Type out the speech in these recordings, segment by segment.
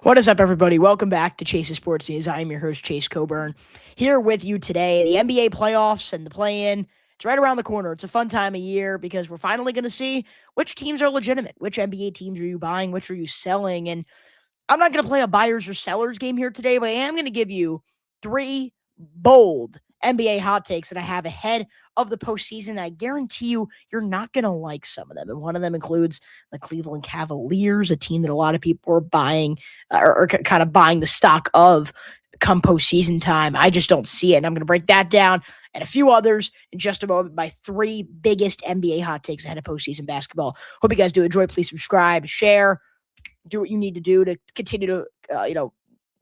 What is up, everybody? Welcome back to Chase's Sports News. I am your host, Chase Coburn, here with you today. The NBA playoffs and the play-in, it's right around the corner. It's a fun time of year because we're finally going to see which teams are legitimate. Which NBA teams are you buying? Which are you selling? And I'm not going to play a buyers or sellers game here today, but I am going to give you three bold NBA hot takes that I have ahead of the postseason. I guarantee you're not going to like some of them. And one of them includes the Cleveland Cavaliers, a team that a lot of people are buying or kind of buying the stock of come postseason time. I just don't see it. And I'm going to break that down and a few others in just a moment. My three biggest NBA hot takes ahead of postseason basketball. Hope you guys do enjoy. Please subscribe, share, do what you need to do to continue to,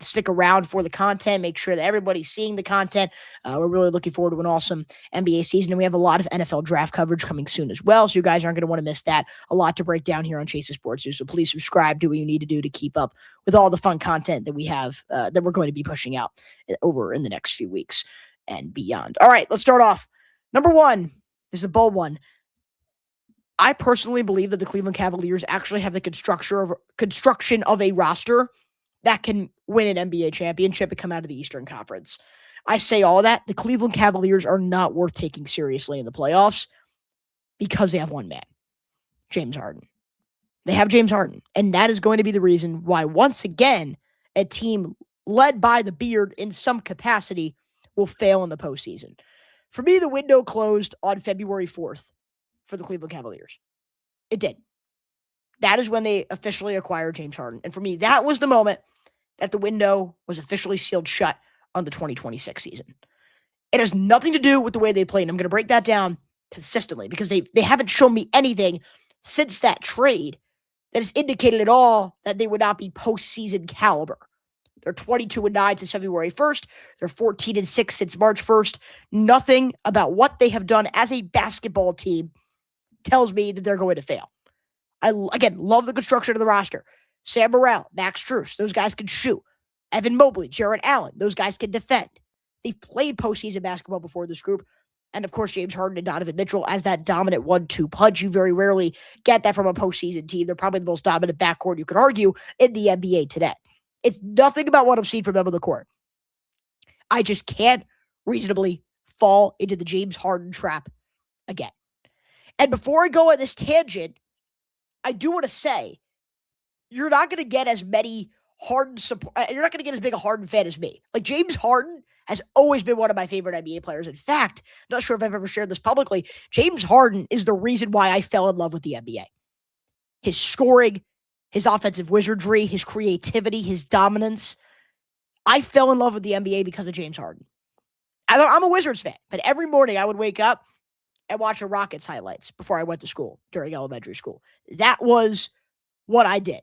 stick around for the content. Make sure that everybody's seeing the content. We're really looking forward to an awesome NBA season, and we have a lot of NFL draft coverage coming soon as well, so you guys aren't going to want to miss that. A lot to break down here on Chase's Sports News, so please subscribe, do what you need to do to keep up with all the fun content that we have, that we're going to be pushing out over in the next few weeks and beyond. All right, let's start off. Number one, this is a bold one. I personally believe that the Cleveland Cavaliers actually have the construction of a roster that can win an NBA championship and come out of the Eastern Conference. I say all that. The Cleveland Cavaliers are not worth taking seriously in the playoffs because they have one man, James Harden. They have James Harden, and that is going to be the reason why, once again, a team led by the Beard in some capacity will fail in the postseason. For me, the window closed on February 4th for the Cleveland Cavaliers. It did. That is when they officially acquired James Harden. And for me, that was the moment that the window was officially sealed shut on the 2026 season. It has nothing to do with the way they played. And I'm going to break that down consistently because they haven't shown me anything since that trade that has indicated at all that they would not be postseason caliber. They're 22-9 since February 1st. They're 14-6 since March 1st. Nothing about what they have done as a basketball team tells me that they're going to fail. I, again, love the construction of the roster. Sam Morrell, Max Strus, those guys can shoot. Evan Mobley, Jarrett Allen, those guys can defend. They've played postseason basketball before this group. And, of course, James Harden and Donovan Mitchell as that dominant 1-2 punch. You very rarely get that from a postseason team. They're probably the most dominant backcourt, you could argue, in the NBA today. It's nothing about what I've seen from them on the court. I just can't reasonably fall into the James Harden trap again. And before I go on this tangent, I do want to say, you're not going to get as many Harden support. You're not going to get as big a Harden fan as me. Like, James Harden has always been one of my favorite NBA players. In fact, I'm not sure if I've ever shared this publicly. James Harden is the reason why I fell in love with the NBA. His scoring, his offensive wizardry, his creativity, his dominance. I fell in love with the NBA because of James Harden. I'm a Wizards fan, but every morning I would wake up and watch the Rockets highlights before I went to school during elementary school. That was what I did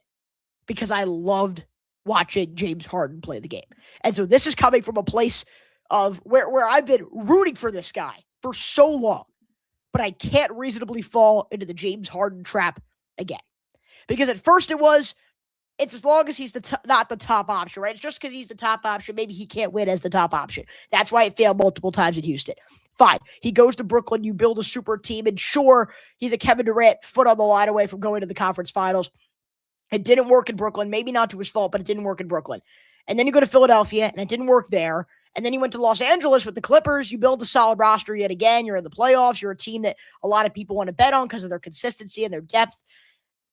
because I loved watching James Harden play the game. And so this is coming from a place of where I've been rooting for this guy for so long, but I can't reasonably fall into the James Harden trap again. Because at first it's as long as he's not the top option, right? It's just because he's the top option. Maybe he can't win as the top option. That's why it failed multiple times in Houston. Fine. He goes to Brooklyn. You build a super team. And sure, he's a Kevin Durant foot on the line away from going to the conference finals. It didn't work in Brooklyn. Maybe not to his fault, but it didn't work in Brooklyn. And then you go to Philadelphia, and it didn't work there. And then you went to Los Angeles with the Clippers. You build a solid roster yet again. You're in the playoffs. You're a team that a lot of people want to bet on because of their consistency and their depth.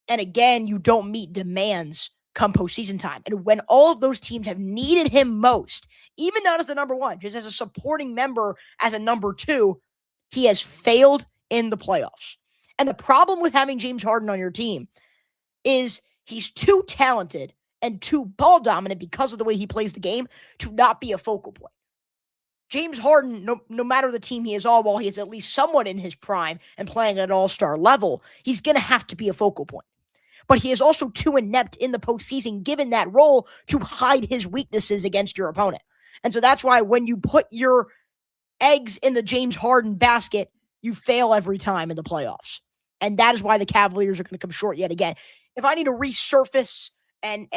And again, you don't meet demands come postseason time. And when all of those teams have needed him most, even not as the number one, just as a supporting member, as a number two, he has failed in the playoffs. And the problem with having James Harden on your team is he's too talented and too ball dominant because of the way he plays the game to not be a focal point. James Harden, no matter the team he is on, while he is at least somewhat in his prime and playing at an all-star level, he's going to have to be a focal point. But he is also too inept in the postseason, given that role, to hide his weaknesses against your opponent. And so that's why when you put your eggs in the James Harden basket, you fail every time in the playoffs. And that is why the Cavaliers are going to come short yet again. If I need to resurface and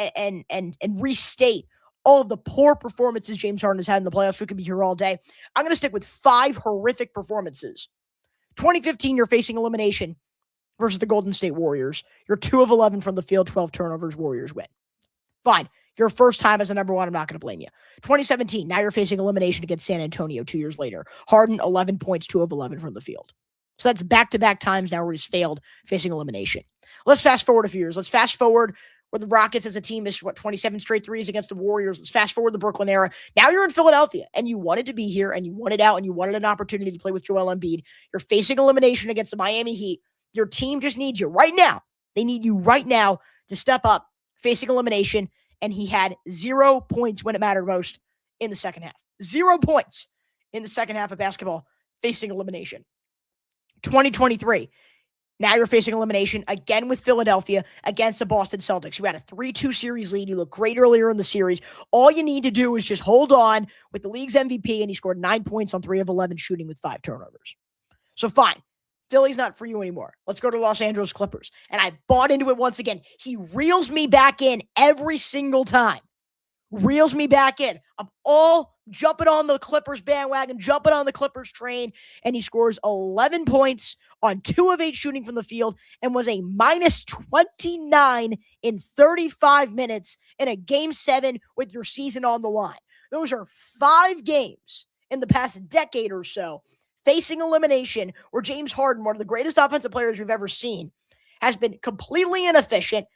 restate all of the poor performances James Harden has had in the playoffs, we could be here all day. I'm going to stick with 5 horrific performances. 2015, you're facing elimination versus the Golden State Warriors. You're 2 of 11 from the field, 12 turnovers, Warriors win. Fine. Your first time as a number one, I'm not going to blame you. 2017, now you're facing elimination against San Antonio 2 years later. Harden, 11 points, 2 of 11 from the field. So that's back-to-back times now where he's failed facing elimination. Let's fast forward a few years. Let's fast forward where the Rockets as a team is, 27 straight threes against the Warriors. Let's fast forward the Brooklyn era. Now you're in Philadelphia, and you wanted to be here, and you wanted out, and you wanted an opportunity to play with Joel Embiid. You're facing elimination against the Miami Heat. Your team just needs you right now. They need you right now to step up facing elimination, and he had 0 points when it mattered most in the second half. 0 points in the second half of basketball facing elimination. 2023. Now you're facing elimination again with Philadelphia against the Boston Celtics. You had a 3-2 series lead. You looked great earlier in the series. All you need to do is just hold on with the league's MVP, and he scored 9 points on 3 of 11 shooting with 5 turnovers. So fine. Philly's not for you anymore. Let's go to Los Angeles Clippers. And I bought into it once again. He reels me back in every single time. Reels me back in. I'm all jumping on the Clippers bandwagon, jumping on the Clippers train, and he scores 11 points on 2 of 8 shooting from the field and was a minus 29 in 35 minutes in a Game 7 with your season on the line. Those are 5 games in the past decade or so facing elimination where James Harden, one of the greatest offensive players we've ever seen, has been completely inefficient,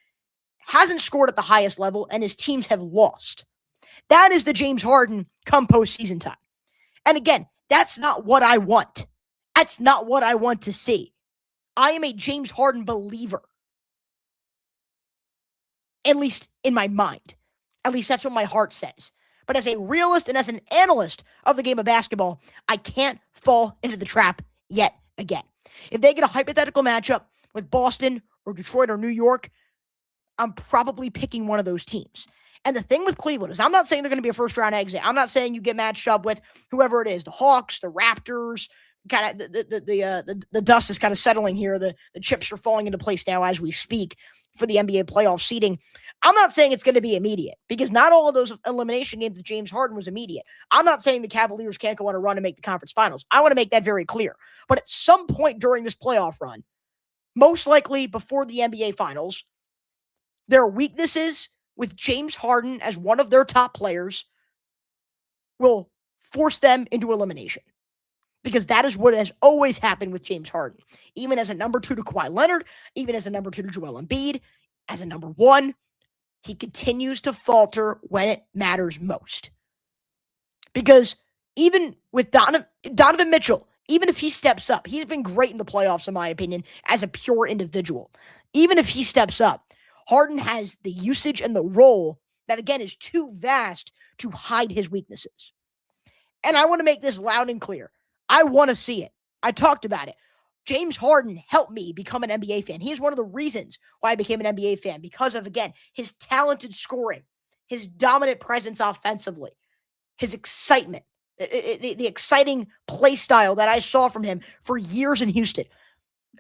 hasn't scored at the highest level, and his teams have lost. That is the James Harden come postseason time. And again, that's not what I want. That's not what I want to see. I am a James Harden believer. At least in my mind. At least that's what my heart says. But as a realist and as an analyst of the game of basketball, I can't fall into the trap yet again. If they get a hypothetical matchup with Boston or Detroit or New York, I'm probably picking one of those teams. And the thing with Cleveland is I'm not saying they're going to be a first-round exit. I'm not saying you get matched up with whoever it is, the Hawks, the Raptors. Kind of the dust is kind of settling here. The chips are falling into place now as we speak for the NBA playoff seeding. I'm not saying it's going to be immediate because not all of those elimination games with James Harden was immediate. I'm not saying the Cavaliers can't go on a run and make the conference finals. I want to make that very clear. But at some point during this playoff run, most likely before the NBA finals, there are weaknesses with James Harden as one of their top players will force them into elimination. Because that is what has always happened with James Harden. Even as a number 2 to Kawhi Leonard, even as a number 2 to Joel Embiid, as a number 1, he continues to falter when it matters most. Because even with Donovan Mitchell, even if he steps up, he's been great in the playoffs, in my opinion, as a pure individual. Even if he steps up, Harden has the usage and the role that, again, is too vast to hide his weaknesses. And I want to make this loud and clear. I want to see it. I talked about it. James Harden helped me become an NBA fan. He's one of the reasons why I became an NBA fan because of, again, his talented scoring, his dominant presence offensively, his excitement, the exciting play style that I saw from him for years in Houston.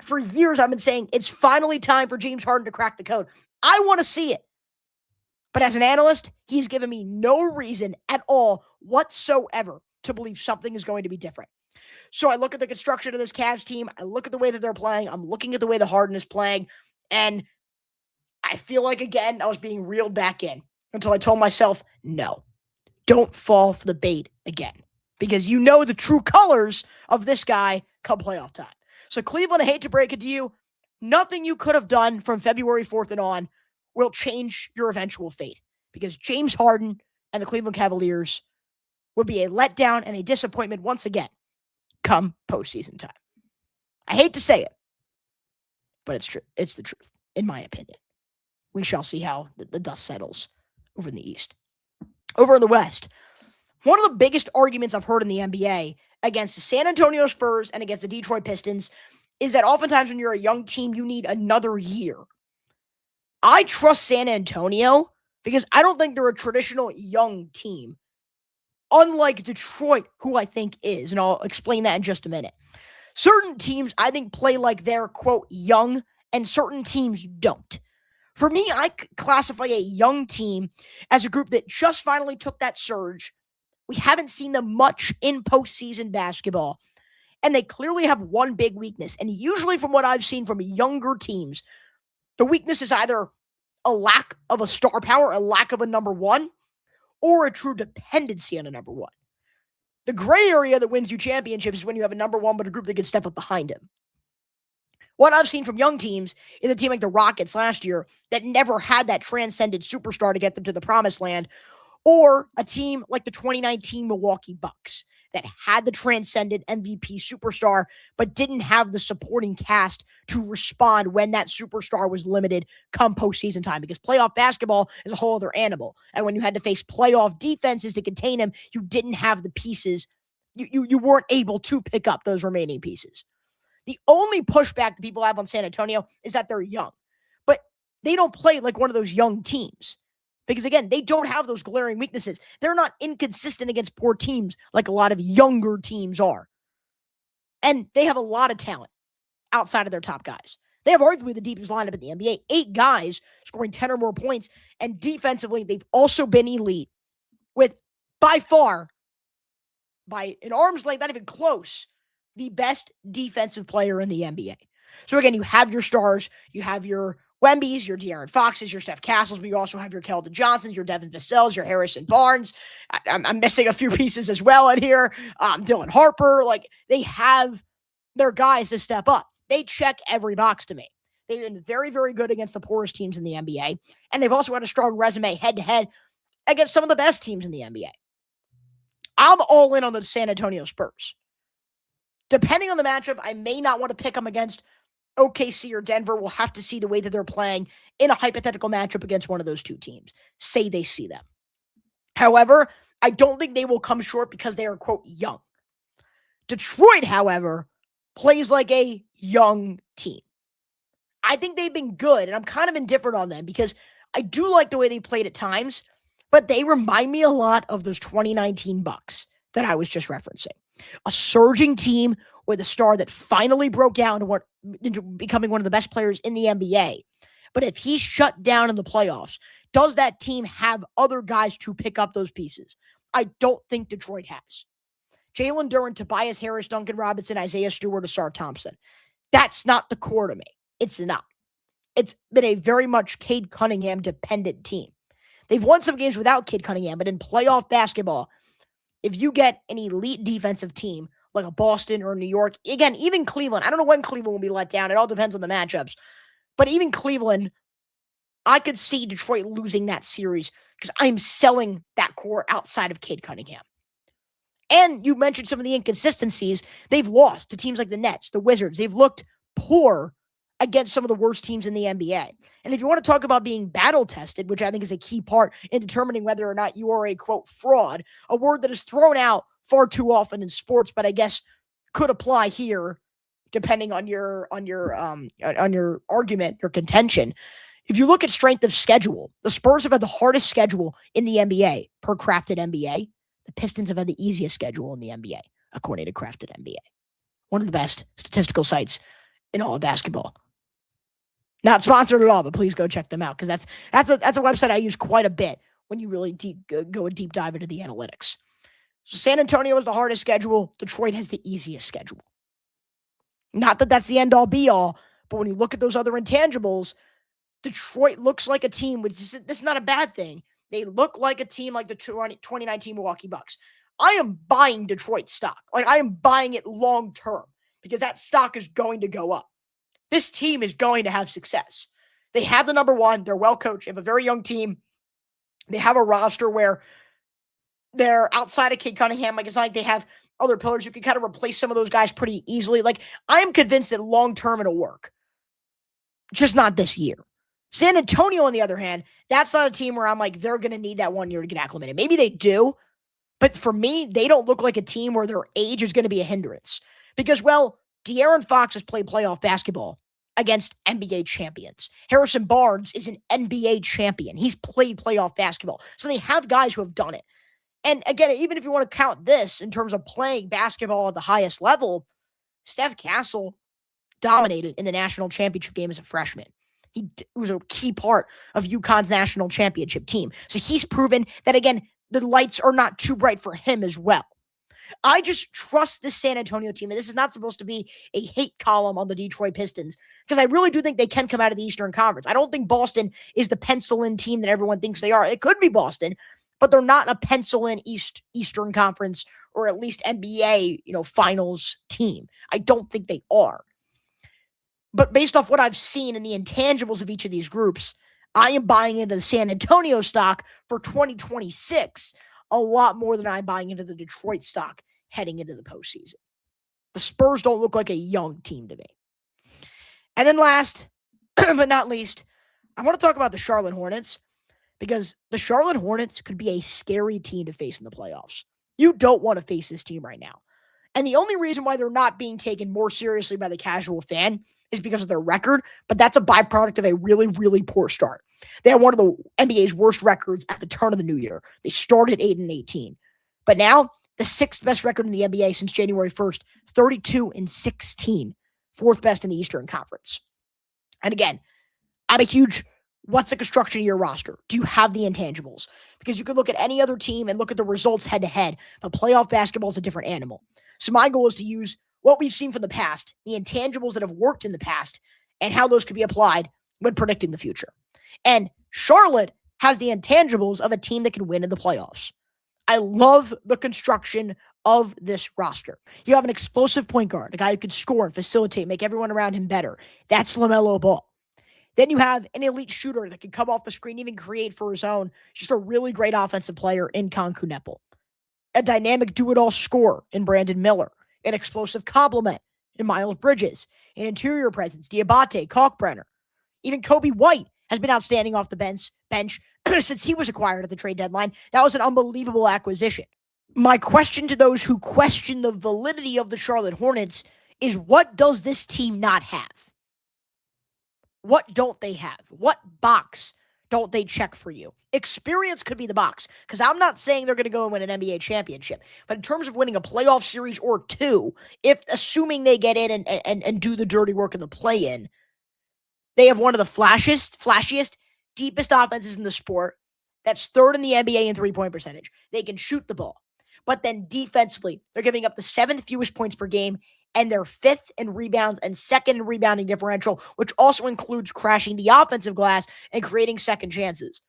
For years, I've been saying it's finally time for James Harden to crack the code. I want to see it. But as an analyst, he's given me no reason at all whatsoever to believe something is going to be different. So I look at the construction of this Cavs team. I look at the way that they're playing. I'm looking at the way the Harden is playing. And I feel like, again, I was being reeled back in until I told myself, no, don't fall for the bait again. Because you know the true colors of this guy come playoff time. So Cleveland, I hate to break it to you, nothing you could have done from February 4th and on will change your eventual fate. Because James Harden and the Cleveland Cavaliers would be a letdown and a disappointment once again come postseason time. I hate to say it, but it's true. It's the truth, in my opinion. We shall see how the dust settles over in the East. Over in the West, one of the biggest arguments I've heard in the NBA against the San Antonio Spurs and against the Detroit Pistons is that oftentimes when you're a young team, you need another year. I trust San Antonio because I don't think they're a traditional young team. Unlike Detroit, who I think is, and I'll explain that in just a minute. Certain teams, I think, play like they're, quote, young, and certain teams don't. For me, I classify a young team as a group that just finally took that surge. We haven't seen them much in postseason basketball, and they clearly have one big weakness. And usually from what I've seen from younger teams, the weakness is either a lack of a star power, a lack of a number one, or a true dependency on a number one. The gray area that wins you championships is when you have a number one, but a group that can step up behind him. What I've seen from young teams is a team like the Rockets last year that never had that transcendent superstar to get them to the promised land, or a team like the 2019 Milwaukee Bucks that had the transcendent MVP superstar, but didn't have the supporting cast to respond when that superstar was limited come postseason time, because playoff basketball is a whole other animal. And when you had to face playoff defenses to contain him, you didn't have the pieces. You weren't able to pick up those remaining pieces. The only pushback that people have on San Antonio is that they're young, but they don't play like one of those young teams. Because, again, they don't have those glaring weaknesses. They're not inconsistent against poor teams like a lot of younger teams are. And they have a lot of talent outside of their top guys. They have arguably the deepest lineup in the NBA. 8 guys scoring 10 or more points. And defensively, they've also been elite with, by far, by an arm's length, not even close, the best defensive player in the NBA. So, again, you have your stars. You have your Wembys, your De'Aaron Foxes, your Steph Castles, but you also have your Keldon Johnsons, your Devin Vassell's, your Harrison Barnes. I'm missing a few pieces as well in here. Dylan Harper. Like, they have their guys to step up. They check every box to me. They've been very, very good against the poorest teams in the NBA, and they've also had a strong resume head-to-head against some of the best teams in the NBA. I'm all in on the San Antonio Spurs. Depending on the matchup, I may not want to pick them against OKC or Denver. Will have to see the way that they're playing in a hypothetical matchup against one of those two teams. Say they see them. However, I don't think they will come short because they are, quote, young. Detroit, however, plays like a young team. I think they've been good, and I'm kind of indifferent on them because I do like the way they played at times, but they remind me a lot of those 2019 Bucks that I was just referencing. A surging team with a star that finally broke out into becoming one of the best players in the NBA. But if he's shut down in the playoffs, does that team have other guys to pick up those pieces? I don't think Detroit has. Jalen Duren, Tobias Harris, Duncan Robinson, Isaiah Stewart, Asar Thompson. That's not the core to me. It's not. It's been a very much Cade Cunningham dependent team. They've won some games without Cade Cunningham, but in playoff basketball, if you get an elite defensive team like a Boston or New York, again, even Cleveland, I don't know when Cleveland will be let down. It all depends on the matchups. But even Cleveland, I could see Detroit losing that series because I'm selling that core outside of Cade Cunningham. And you mentioned some of the inconsistencies. They've lost to teams like the Nets, the Wizards. They've looked poor against some of the worst teams in the NBA. And if you want to talk about being battle-tested, which I think is a key part in determining whether or not you are a, quote, fraud, a word that is thrown out far too often in sports, but I guess could apply here depending on your argument, your contention. If you look at strength of schedule, the Spurs have had the hardest schedule in the NBA per Crafted NBA. The Pistons have had the easiest schedule in the NBA, according to Crafted NBA. One of the best statistical sites in all of basketball. Not sponsored at all, but please go check them out because that's a website I use quite a bit when you really go a deep dive into the analytics. So San Antonio has the hardest schedule. Detroit has the easiest schedule. Not that that's the end-all, be-all, but when you look at those other intangibles, Detroit looks like a team, which is this is not a bad thing. They look like a team like the 2019 Milwaukee Bucks. I am buying Detroit stock. Like, I am buying it long-term because that stock is going to go up. This team is going to have success. They have the number one. They're well-coached. They have a very young team. They have a roster where they're outside of Cade Cunningham. Like, it's not like they have other pillars who can kind of replace some of those guys pretty easily. Like, I'm convinced that long-term it'll work. Just not this year. San Antonio, on the other hand, that's not a team where I'm like, they're going to need that 1 year to get acclimated. Maybe they do, but for me, they don't look like a team where their age is going to be a hindrance. Because, well, De'Aaron Fox has played playoff basketball against NBA champions. Harrison Barnes is an NBA champion. He's played playoff basketball. So they have guys who have done it. And again, even if you want to count this in terms of playing basketball at the highest level, Steph Castle dominated in the national championship game as a freshman. He was a key part of UConn's national championship team. So he's proven that, again, the lights are not too bright for him as well. I just trust this San Antonio team, and this is not supposed to be a hate column on the Detroit Pistons, because I really do think they can come out of the Eastern Conference. I don't think Boston is the pencil-in team that everyone thinks they are. It could be Boston, but they're not a pencil-in Eastern Conference or at least NBA, finals team. I don't think they are. But based off what I've seen in the intangibles of each of these groups, I am buying into the San Antonio stock for 2026 a lot more than I'm buying into the Detroit stock heading into the postseason. The Spurs don't look like a young team to me. And then last, but not least, I want to talk about the Charlotte Hornets, because the Charlotte Hornets could be a scary team to face in the playoffs. You don't want to face this team right now. And the only reason why they're not being taken more seriously by the casual fan is because of their record, but that's a byproduct of a really, really poor start. They had one of the NBA's worst records at the turn of the new year. They started 8-18. But now, the sixth best record in the NBA since January 1st, 32-16. Fourth best in the Eastern Conference. And again, I'm a huge, what's the construction of your roster? Do you have the intangibles? Because you could look at any other team and look at the results head-to-head, but playoff basketball is a different animal. So my goal is to use what we've seen from the past, the intangibles that have worked in the past, and how those could be applied when predicting the future. And Charlotte has the intangibles of a team that can win in the playoffs. I love the construction of this roster. You have an explosive point guard, a guy who could score and facilitate, make everyone around him better. That's LaMelo Ball. Then you have an elite shooter that can come off the screen, even create for his own. Just a really great offensive player in Konku Nepal. A dynamic do-it-all scorer in Brandon Miller. An explosive complement in Miles Bridges. An interior presence, Diabate, Kalkbrenner. Even Kobe White has been outstanding off the bench since he was acquired at the trade deadline. That was an unbelievable acquisition. My question to those who question the validity of the Charlotte Hornets is, what does this team not have? What don't they have? What box don't they check for you? Experience could be the box, because I'm not saying they're going to go and win an NBA championship. But in terms of winning a playoff series or two, assuming they get in and do the dirty work in the play-in, they have one of the flashiest, deepest offenses in the sport. That's third in the NBA in three-point percentage. They can shoot the ball. But then defensively, they're giving up the seventh fewest points per game, and they're fifth in rebounds and second in rebounding differential, which also includes crashing the offensive glass and creating second chances.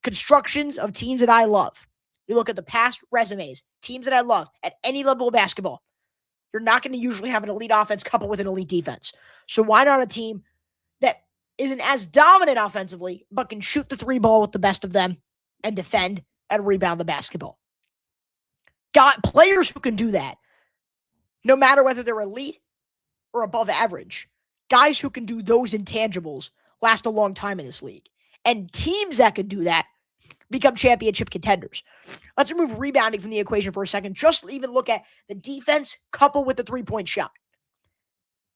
Constructions of teams that I love. You look at the past resumes, teams that I love at any level of basketball. You're not going to usually have an elite offense coupled with an elite defense. So why not a team that isn't as dominant offensively, but can shoot the three ball with the best of them and defend and rebound the basketball? Got players who can do that, no matter whether they're elite or above average. Guys who can do those intangibles last a long time in this league. And teams that could do that become championship contenders. Let's remove rebounding from the equation for a second. Just even look at the defense coupled with the three-point shot.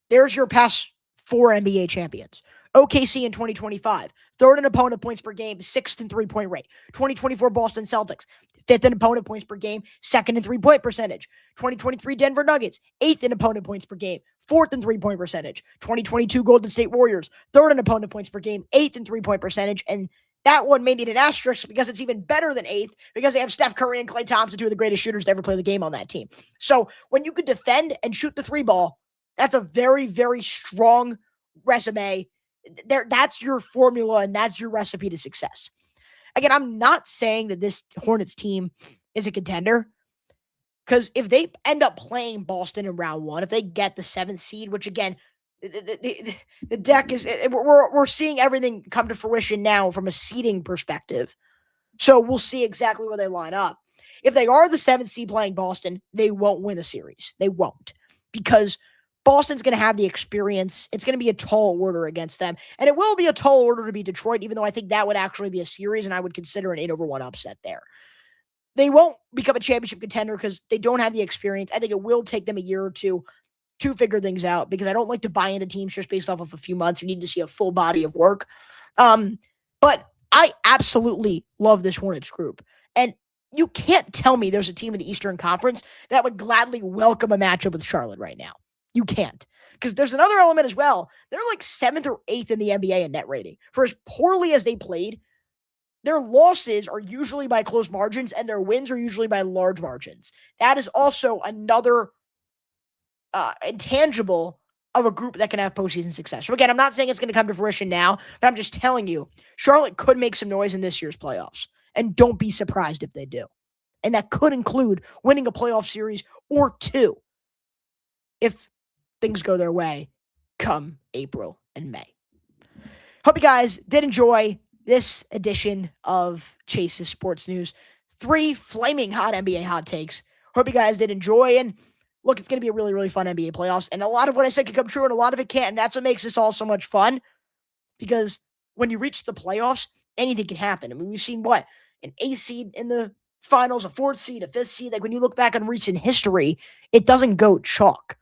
There's your past four NBA champions. OKC in 2025, third in opponent points per game, sixth in three-point rate. 2024 Boston Celtics, fifth in opponent points per game, second in three-point percentage. 2023 Denver Nuggets, eighth in opponent points per game, fourth in three-point percentage. 2022 Golden State Warriors, third in opponent points per game, eighth in three-point percentage. And that one may need an asterisk because it's even better than eighth, because they have Steph Curry and Klay Thompson, two of the greatest shooters to ever play the game on that team. So when you could defend and shoot the three ball, that's a very, very strong resume. That's your formula, and that's your recipe to success. Again, I'm not saying that this Hornets team is a contender, because if they end up playing Boston in round one, if they get the seventh seed, which again, the deck is, we're seeing everything come to fruition now from a seeding perspective. So we'll see exactly where they line up. If they are the seventh seed playing Boston, they won't win a series. They won't, because Boston's going to have the experience. It's going to be a tall order against them. And it will be a tall order to beat Detroit, even though I think that would actually be a series, and I would consider an 8-1 upset there. They won't become a championship contender because they don't have the experience. I think it will take them a year or two to figure things out, because I don't like to buy into teams just based off of a few months. You need to see a full body of work. But I absolutely love this Hornets group. And you can't tell me there's a team in the Eastern Conference that would gladly welcome a matchup with Charlotte right now. You can't. Because there's another element as well. They're like 7th or 8th in the NBA in net rating. For as poorly as they played, their losses are usually by close margins and their wins are usually by large margins. That is also another intangible of a group that can have postseason success. So again, I'm not saying it's going to come to fruition now, but I'm just telling you, Charlotte could make some noise in this year's playoffs. And don't be surprised if they do. And that could include winning a playoff series or two if things go their way come April and May. Hope you guys did enjoy this edition of Chase's Sports News. 3 flaming hot NBA hot takes. Hope you guys did enjoy. And look, it's going to be a really, really fun NBA playoffs. And a lot of what I said could come true and a lot of it can't. And that's what makes this all so much fun. Because when you reach the playoffs, anything can happen. I mean, we've seen what? An 8th seed in the finals, a 4th seed, a 5th seed. Like when you look back on recent history, it doesn't go chalk.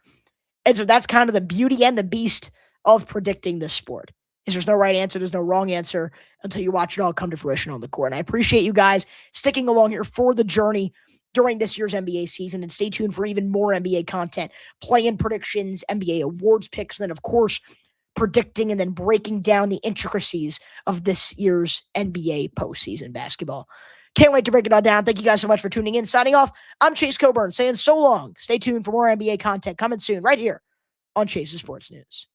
And so that's kind of the beauty and the beast of predicting this sport. Is there's no right answer, there's no wrong answer until you watch it all come to fruition on the court. And I appreciate you guys sticking along here for the journey during this year's NBA season. And stay tuned for even more NBA content, play-in predictions, NBA awards picks, and then, of course, predicting and then breaking down the intricacies of this year's NBA postseason basketball. Can't wait to break it all down. Thank you guys so much for tuning in. Signing off, I'm Chase Coburn saying so long. Stay tuned for more NBA content coming soon right here on Chase's Sports News.